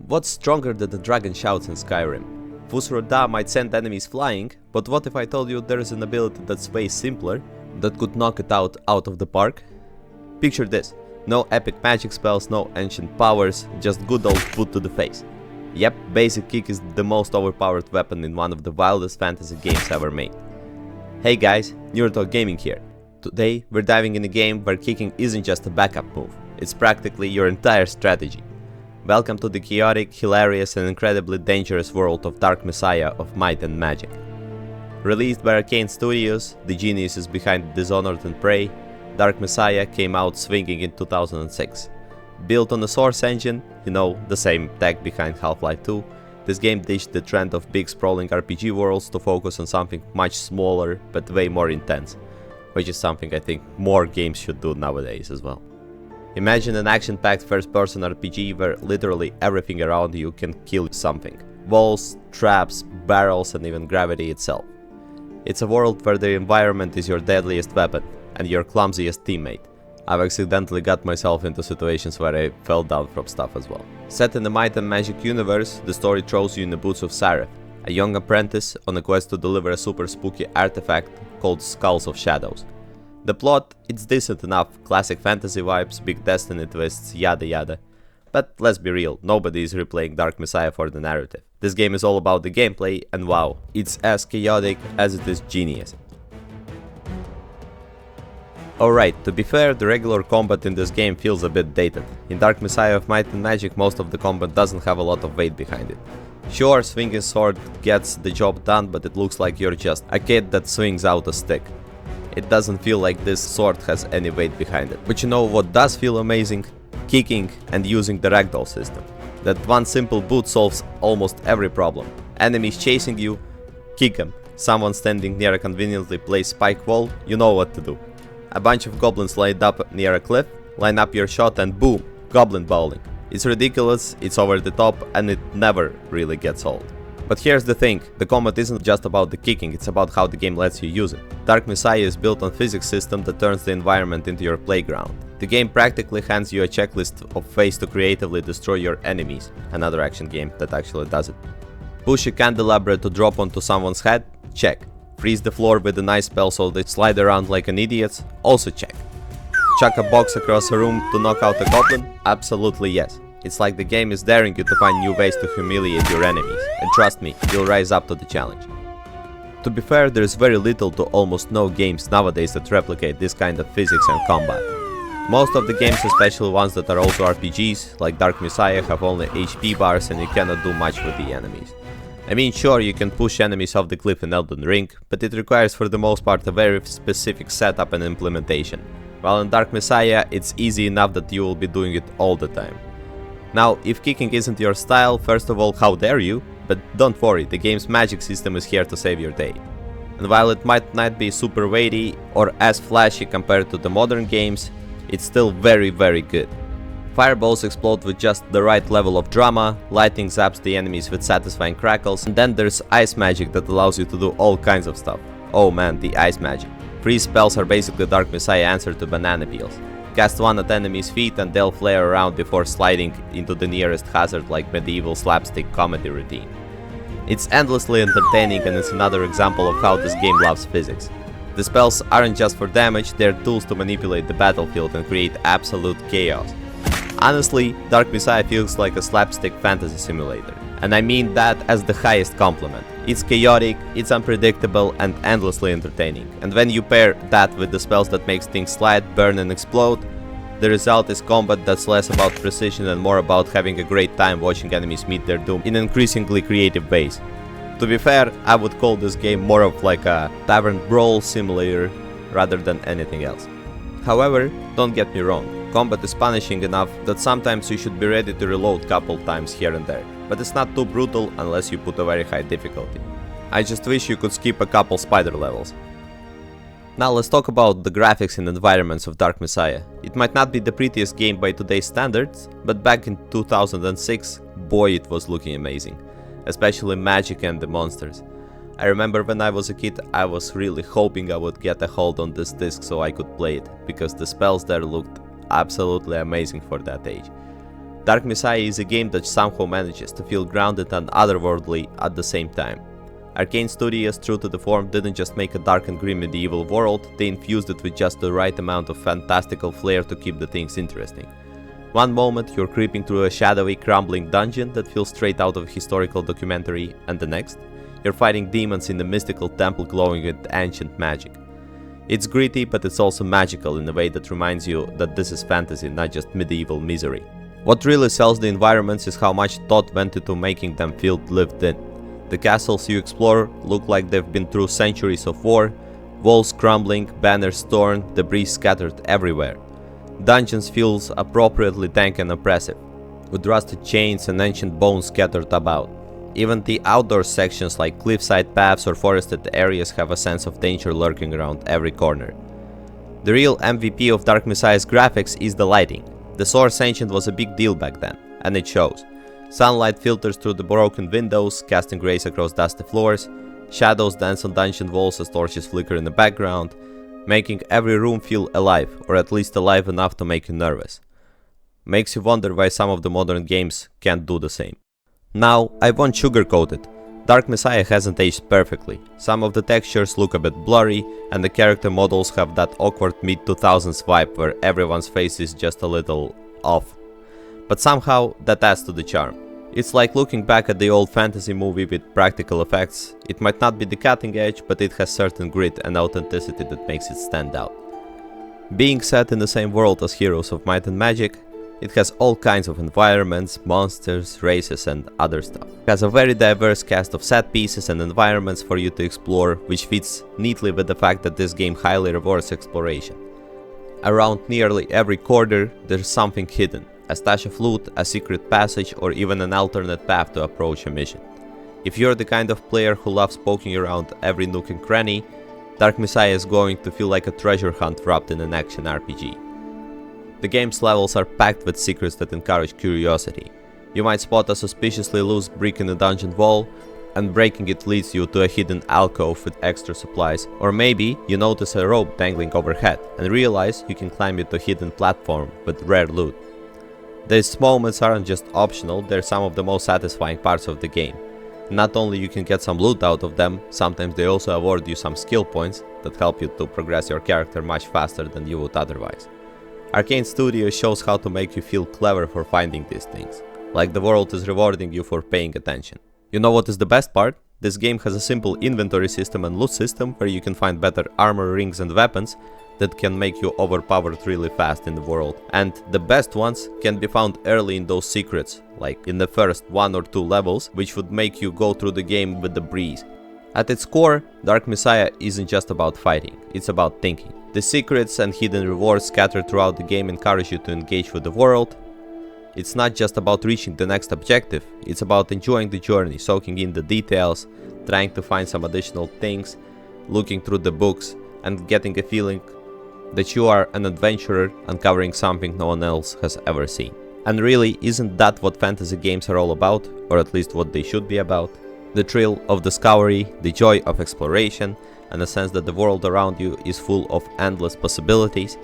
What's stronger than the dragon shouts in Skyrim? Fusroda might send enemies flying, but what if I told you there is an ability that's way simpler, that could knock it out of the park? Picture this, no epic magic spells, no ancient powers, just good old boot to the face. Yep, basic kick is the most overpowered weapon in one of the wildest fantasy games ever made. Hey guys, Neurotalk Gaming here. Today we're diving in a game where kicking isn't just a backup move, it's practically your entire strategy. Welcome to the chaotic, hilarious and incredibly dangerous world of Dark Messiah of Might and Magic. Released by Arcane Studios, the geniuses behind Dishonored and Prey, Dark Messiah came out swinging in 2006. Built on the Source engine, the same tech behind Half-Life 2, this game ditched the trend of big sprawling RPG worlds to focus on something much smaller but way more intense, which is something I think more games should do nowadays as well. Imagine an action-packed first-person RPG where literally everything around you can kill something. Walls, traps, barrels and even gravity itself. It's a world where the environment is your deadliest weapon and your clumsiest teammate. I've accidentally got myself into situations where I fell down from stuff as well. Set in the Might and Magic universe, the story throws you in the boots of Sareth, a young apprentice on a quest to deliver a super spooky artifact called Skulls of Shadows. The plot, it's decent enough, classic fantasy vibes, big destiny twists, yada yada. But let's be real, nobody is replaying Dark Messiah for the narrative. This game is all about the gameplay, and wow, it's as chaotic as it is genius. Alright, to be fair, the regular combat in this game feels a bit dated. In Dark Messiah of Might and Magic, most of the combat doesn't have a lot of weight behind it. Sure, swinging sword gets the job done, but it looks like you're just a kid that swings out a stick. It doesn't feel like this sword has any weight behind it. But you know what does feel amazing? Kicking and using the ragdoll system. That one simple boot solves almost every problem. Enemies chasing you, kick them. Someone standing near a conveniently placed spike wall, you know what to do. A bunch of goblins lined up near a cliff, line up your shot and boom, goblin bowling. It's ridiculous, it's over the top and it never really gets old. But here's the thing, the combat isn't just about the kicking, it's about how the game lets you use it. Dark Messiah is built on physics system that turns the environment into your playground. The game practically hands you a checklist of ways to creatively destroy your enemies, another action game that actually does it. Push a candelabra to drop onto someone's head? Check. Freeze the floor with an ice spell so they slide around like an idiot? Also check. Chuck a box across a room to knock out a goblin? Absolutely yes. It's like the game is daring you to find new ways to humiliate your enemies, and trust me, you'll rise up to the challenge. To be fair, there's very little to almost no games nowadays that replicate this kind of physics and combat. Most of the games, especially ones that are also RPGs, like Dark Messiah, have only HP bars and you cannot do much with the enemies. I mean, sure, you can push enemies off the cliff in Elden Ring, but it requires for the most part a very specific setup and implementation, while in Dark Messiah it's easy enough that you will be doing it all the time. Now, if kicking isn't your style, first of all, how dare you, but don't worry, the game's magic system is here to save your day. And while it might not be super weighty or as flashy compared to the modern games, it's still very good. Fireballs explode with just the right level of drama, lightning zaps the enemies with satisfying crackles, and then there's ice magic that allows you to do all kinds of stuff. Oh man, the ice magic. Freeze spells are basically Dark Messiah answer to banana peels. Cast one at enemies' feet and they'll flare around before sliding into the nearest hazard like medieval slapstick comedy routine. It's endlessly entertaining and it's another example of how this game loves physics. The spells aren't just for damage, they're tools to manipulate the battlefield and create absolute chaos. Honestly, Dark Messiah feels like a slapstick fantasy simulator, and I mean that as the highest compliment. It's chaotic, it's unpredictable and endlessly entertaining, and when you pair that with the spells that makes things slide, burn and explode, the result is combat that's less about precision and more about having a great time watching enemies meet their doom in increasingly creative ways. To be fair, I would call this game more of like a tavern brawl simulator rather than anything else. However, don't get me wrong, combat is punishing enough that sometimes you should be ready to reload couple times here and there, but it's not too brutal unless you put a very high difficulty. I just wish you could skip a couple spider levels. Now let's talk about the graphics and environments of Dark Messiah. It might not be the prettiest game by today's standards, but back in 2006, boy it was looking amazing. Especially magic and the monsters. I remember when I was a kid, I was really hoping I would get a hold on this disc so I could play it, because the spells there looked absolutely amazing for that age. Dark Messiah is a game that somehow manages to feel grounded and otherworldly at the same time. Arcane Studios, true to the form, didn't just make a dark and grim medieval world, they infused it with just the right amount of fantastical flair to keep the things interesting. One moment you're creeping through a shadowy, crumbling dungeon that feels straight out of a historical documentary, and the next, you're fighting demons in a mystical temple glowing with ancient magic. It's gritty, but it's also magical in a way that reminds you that this is fantasy, not just medieval misery. What really sells the environments is how much thought went into making them feel lived in. The castles you explore look like they've been through centuries of war, walls crumbling, banners torn, debris scattered everywhere. Dungeons feels appropriately dank and oppressive, with rusted chains and ancient bones scattered about. Even the outdoor sections like cliffside paths or forested areas have a sense of danger lurking around every corner. The real MVP of Dark Messiah's graphics is the lighting. The Source Ancient was a big deal back then, and it shows. Sunlight filters through the broken windows, casting rays across dusty floors, shadows dance on dungeon walls as torches flicker in the background, making every room feel alive, or at least alive enough to make you nervous. Makes you wonder why some of the modern games can't do the same. Now, I won't sugarcoat it. Dark Messiah hasn't aged perfectly. Some of the textures look a bit blurry, and the character models have that awkward mid-2000s vibe where everyone's face is just a little off. But somehow, that adds to the charm. It's like looking back at the old fantasy movie with practical effects. It might not be the cutting edge, but it has certain grit and authenticity that makes it stand out. Being set in the same world as Heroes of Might and Magic, it has all kinds of environments, monsters, races and other stuff. It has a very diverse cast of set pieces and environments for you to explore, which fits neatly with the fact that this game highly rewards exploration. Around nearly every corner there's something hidden, a stash of loot, a secret passage or even an alternate path to approach a mission. If you're the kind of player who loves poking around every nook and cranny, Dark Messiah is going to feel like a treasure hunt wrapped in an action RPG. The game's levels are packed with secrets that encourage curiosity. You might spot a suspiciously loose brick in a dungeon wall, and breaking it leads you to a hidden alcove with extra supplies, or maybe you notice a rope dangling overhead and realize you can climb it to a hidden platform with rare loot. These moments aren't just optional, they're some of the most satisfying parts of the game. Not only you can get some loot out of them, sometimes they also award you some skill points that help you to progress your character much faster than you would otherwise. Arcane Studios shows how to make you feel clever for finding these things, like the world is rewarding you for paying attention. You know what is the best part? This game has a simple inventory system and loot system where you can find better armor, rings and weapons that can make you overpowered really fast in the world. And the best ones can be found early in those secrets, like in the first 1 or 2 levels, which would make you go through the game with the breeze. At its core, Dark Messiah isn't just about fighting, it's about thinking. The secrets and hidden rewards scattered throughout the game encourage you to engage with the world. It's not just about reaching the next objective, it's about enjoying the journey, soaking in the details, trying to find some additional things, looking through the books, and getting a feeling that you are an adventurer uncovering something no one else has ever seen. And really, isn't that what fantasy games are all about, or at least what they should be about? The thrill of discovery, the joy of exploration, and the sense that the world around you is full of endless possibilities.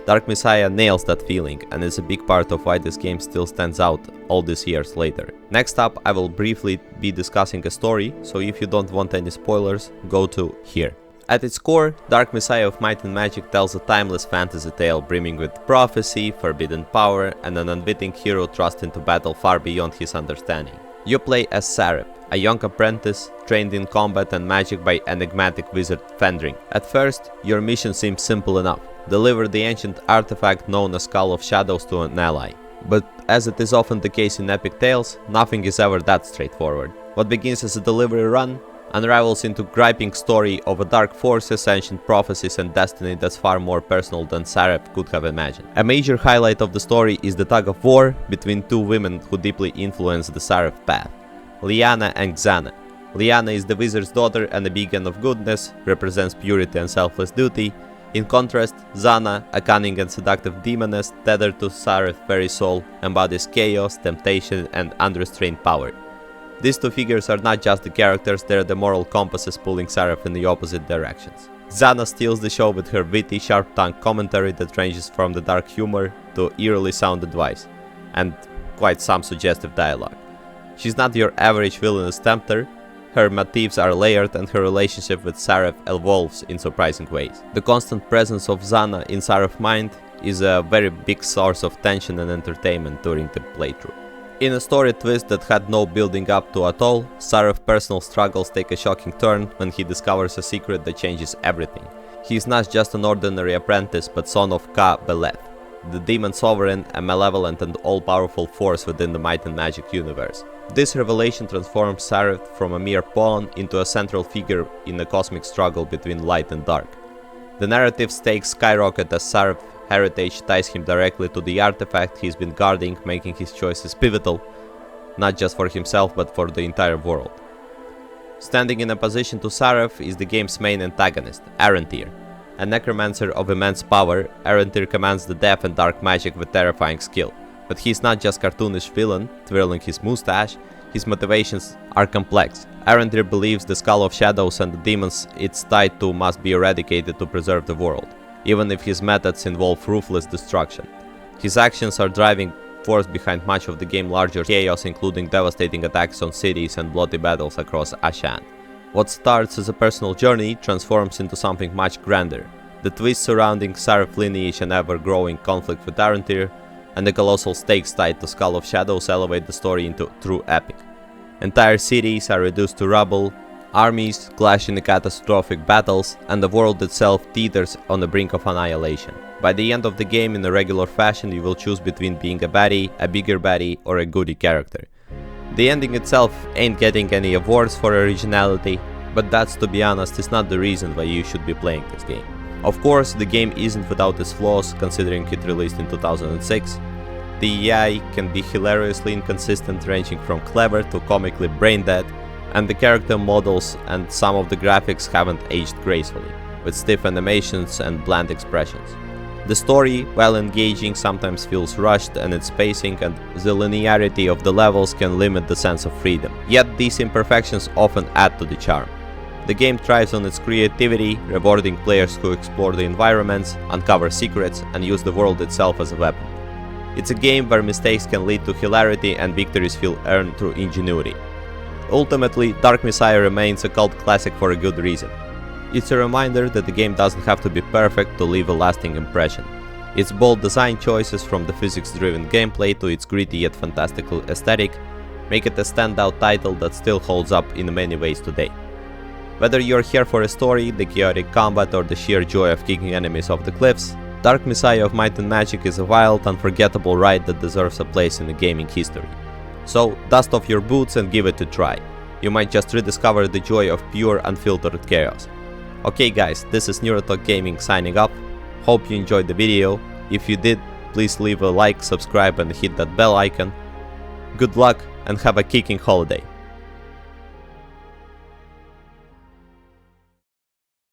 Dark Messiah nails that feeling and is a big part of why this game still stands out all these years later. Next up, I will briefly be discussing a story, so if you don't want any spoilers, go to here. At its core, Dark Messiah of Might and Magic tells a timeless fantasy tale brimming with prophecy, forbidden power, and an unwitting hero thrust into battle far beyond his understanding. You play as Sarep, a young apprentice trained in combat and magic by enigmatic wizard Fendring. At first, your mission seems simple enough: deliver the ancient artifact known as Skull of Shadows to an ally. But as it is often the case in epic tales, nothing is ever that straightforward. What begins as a delivery run unravels into griping story of a dark forces, ancient prophecies and destiny that's far more personal than Sarep could have imagined. A major highlight of the story is the tug of war between 2 women who deeply influence the Sarep path: Lyanna and Xana. Lyanna is the wizard's daughter and a beacon of goodness, represents purity and selfless duty. In contrast, Xana, a cunning and seductive demoness tethered to Sarep's very soul, embodies chaos, temptation and unrestrained power. These 2 figures are not just the characters, they're the moral compasses pulling Sarep in the opposite directions. Xana steals the show with her witty, sharp-tongued commentary that ranges from the dark humor to eerily sound advice. And quite some suggestive dialogue. She's not your average villainous tempter, her motifs are layered and her relationship with Sareth evolves in surprising ways. The constant presence of Zana in Sareth's mind is a very big source of tension and entertainment during the playthrough. In a story twist that had no building up to at all, Sareth's personal struggles take a shocking turn when he discovers a secret that changes everything. He is not just an ordinary apprentice but son of Ka Beleth, the demon sovereign, a malevolent and all-powerful force within the might and magic universe. This revelation transforms Sareth from a mere pawn into a central figure in a cosmic struggle between light and dark. The narrative stakes skyrocket as Sareth's heritage ties him directly to the artifact he's been guarding, making his choices pivotal, not just for himself but for the entire world. Standing in opposition to Sareth is the game's main antagonist, Arantir. A necromancer of immense power, Arantir commands the death and dark magic with terrifying skill. But he's not just cartoonish villain, twirling his mustache, his motivations are complex. Arantir believes the Skull of Shadows and the demons it's tied to must be eradicated to preserve the world, even if his methods involve ruthless destruction. His actions are driving force behind much of the game's larger chaos, including devastating attacks on cities and bloody battles across Ashan. What starts as a personal journey transforms into something much grander. The twist surrounding Sareth's lineage and ever-growing conflict with Arantir, and the colossal stakes tied to Skull of Shadows elevate the story into true epic. Entire cities are reduced to rubble, armies clash in catastrophic battles, and the world itself teeters on the brink of annihilation. By the end of the game, in a regular fashion, you will choose between being a baddie, a bigger baddie, or a goodie character. The ending itself ain't getting any awards for originality, but that's, to be honest, is not the reason why you should be playing this game. Of course, the game isn't without its flaws, considering it released in 2006. The AI can be hilariously inconsistent, ranging from clever to comically brain-dead, and the character models and some of the graphics haven't aged gracefully, with stiff animations and bland expressions. The story, while engaging, sometimes feels rushed, and its pacing and the linearity of the levels can limit the sense of freedom. Yet these imperfections often add to the charm. The game thrives on its creativity, rewarding players who explore the environments, uncover secrets, and use the world itself as a weapon. It's a game where mistakes can lead to hilarity and victories feel earned through ingenuity. Ultimately, Dark Messiah remains a cult classic for a good reason. It's a reminder that the game doesn't have to be perfect to leave a lasting impression. Its bold design choices, from the physics-driven gameplay to its gritty yet fantastical aesthetic, make it a standout title that still holds up in many ways today. Whether you're here for a story, the chaotic combat, or the sheer joy of kicking enemies off the cliffs, Dark Messiah of Might and Magic is a wild, unforgettable ride that deserves a place in the gaming history. So, dust off your boots and give it a try. You might just rediscover the joy of pure, unfiltered chaos. Okay guys, this is Neurotalk Gaming signing off. Hope you enjoyed the video. If you did, please leave a like, subscribe and hit that bell icon. Good luck and have a kicking holiday.